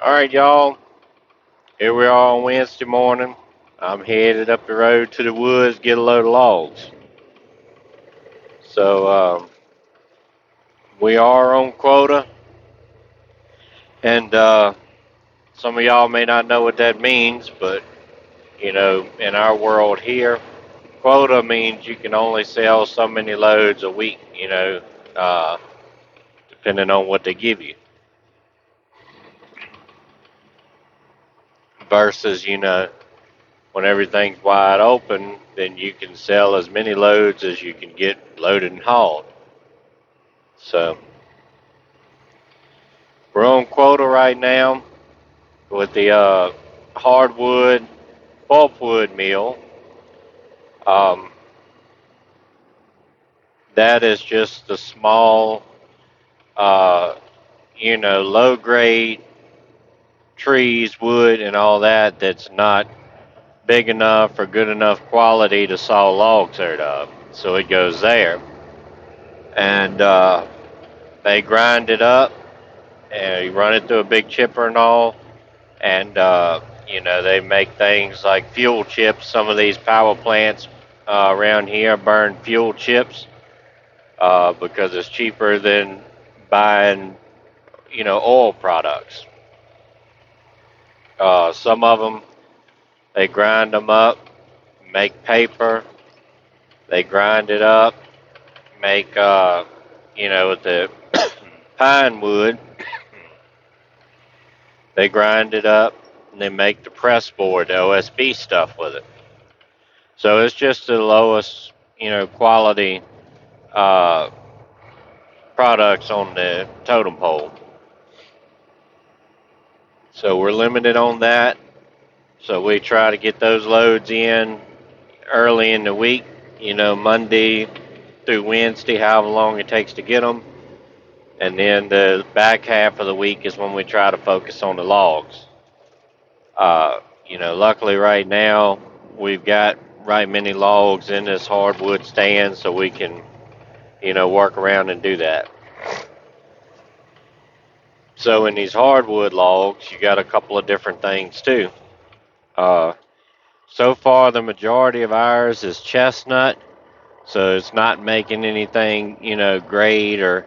All right, y'all. Here we are on Wednesday morning. I'm headed up the road to the woods, get a load of logs. So we are on quota, and some of y'all may not know what that means, but in our world here, quota means you can only sell so many loads a week. Uh, depending on what they give you. Versus, when everything's wide open, then you can sell as many loads as you can get loaded and hauled. So we're on quota right now with the hardwood pulpwood mill. Um, that is just the small, uh, low grade trees, wood, and all that that's not big enough or good enough quality to saw logs out of. So it goes there. And they grind it up and you run it through a big chipper and all. And, they make things like fuel chips. Some of these power plants around here burn fuel chips because it's cheaper than buying, oil products. Some of them, they grind them up, make paper. They grind it up, make, with the pine wood, they grind it up and they make the press board, the OSB stuff with it. So it's just the lowest, quality uh, products on the totem pole. So we're limited on that. So we try to get those loads in early in the week, Monday through Wednesday, however long it takes to get them. And then the back half of the week is when we try to focus on the logs. Luckily right now we've got right many logs in this hardwood stand so we can, work around and do that. So in these hardwood logs, you got a couple of different things too. Uh, so far, the majority of ours is chestnut, so it's not making anything, great or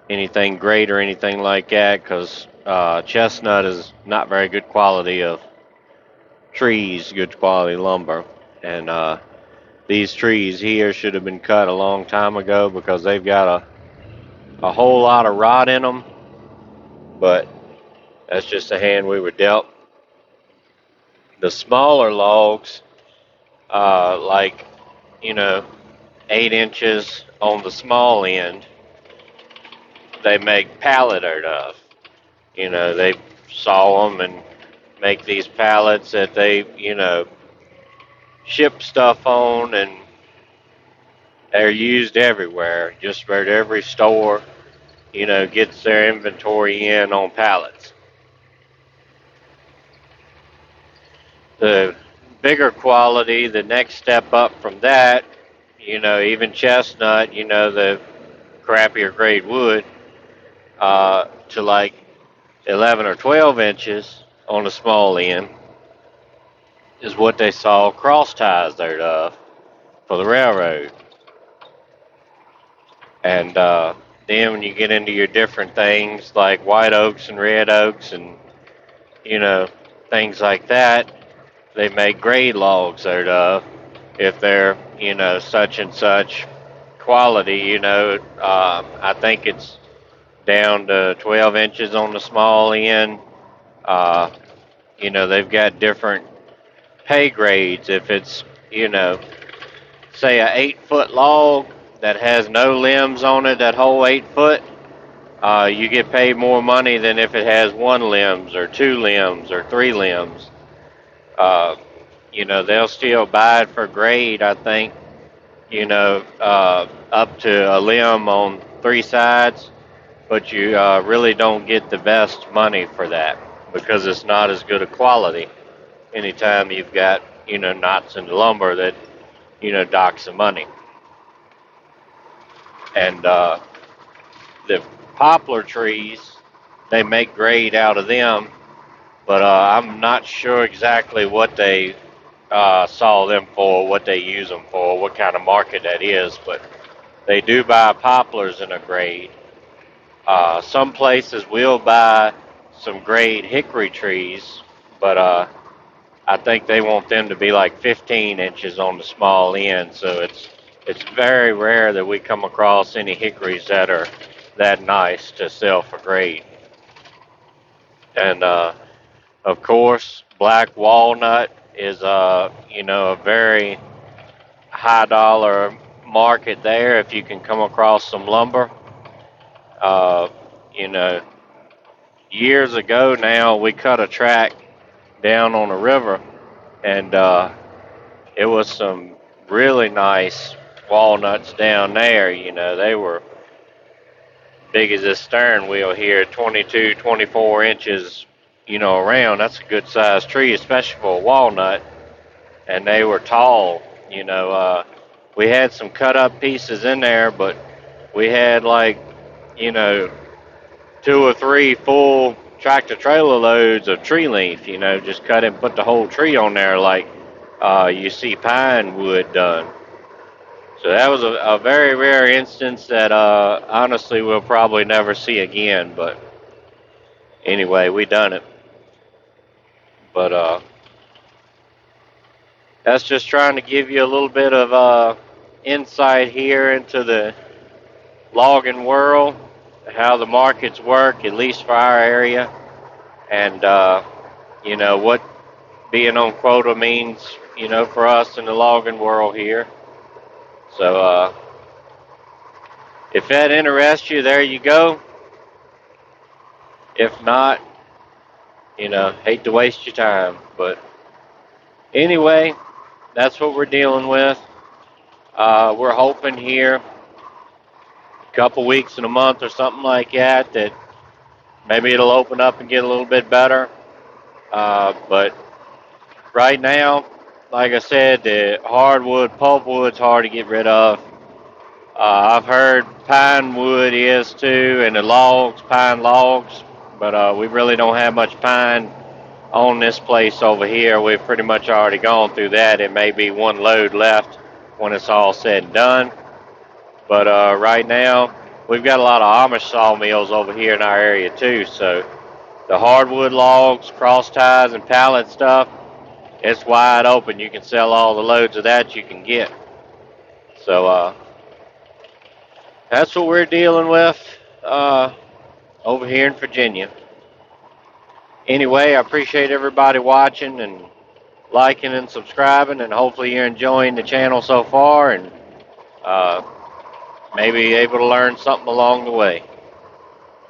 anything great or anything like that, because chestnut is not very good quality of trees, good quality lumber, and these trees here should have been cut a long time ago because they've got a whole lot of rot in them, but that's just the hand we were dealt. The smaller logs, like, you know, 8 inches on the small end, they make pallet out of. They saw them and make these pallets that they, ship stuff on, and they're used everywhere. Just about every store, gets their inventory in on pallets. The bigger quality, the next step up from that, even chestnut, the crappier grade wood, to like 11 or 12 inches on the small end is what they saw cross ties out of for the railroad. And then when you get into your different things like white oaks and red oaks and, you know, things like that, they make grade logs out of if they're, such and such quality, I think it's down to 12 inches on the small end. Uh, they've got different pay grades. If it's, say a 8 foot log that has no limbs on it, that whole 8 foot, you get paid more money than if it has one limbs or two limbs or three limbs. Uh, they'll still buy it for grade, I think, up to a limb on three sides, but you really don't get the best money for that because it's not as good a quality. Anytime you've got, knots in the lumber that, docks the money. And the poplar trees, they make grade out of them, but I'm not sure exactly what they saw them for, what they use them for, what kind of market that is. But they do buy poplars in a grade. Some places will buy some grade hickory trees, but I think they want them to be like 15 inches on the small end. So it's very rare that we come across any hickories that are that nice to sell for grade. And of course, black walnut is a very high dollar market there if you can come across some lumber. Uh, you know, Years ago now, we cut a track down on a river, and it was some really nice walnuts down there. They were big as this stern wheel here, 22, 24 inches, around. That's a good sized tree, especially for a walnut. And they were tall. We had some cut up pieces in there, but we had like, you know, two or three full tractor trailer loads of tree leaf, just cut and put the whole tree on there like you see pine wood done. So that was a very rare instance that honestly we'll probably never see again. But anyway, we done it. But that's just trying to give you a little bit of insight here into the logging world, how the markets work, at least for our area, and what being on quota means, for us in the logging world here. So if that interests you, there you go. If not, hate to waste your time. But anyway, that's what we're dealing with. We're hoping here a couple weeks in a month or something like that maybe it'll open up and get a little bit better. But right now, like I said, the hardwood, pulpwood's hard to get rid of. I've heard pine wood is too, and the logs, pine logs, but we really don't have much pine on this place over here. We've pretty much already gone through that. It may be one load left when it's all said and done. But right now, we've got a lot of Amish sawmills over here in our area too. So the hardwood logs, cross ties, and pallet stuff, it's wide open. You can sell all the loads of that you can get. So that's what we're dealing with over here in Virginia. Anyway, I appreciate everybody watching and liking and subscribing, and hopefully you're enjoying the channel so far and maybe able to learn something along the way.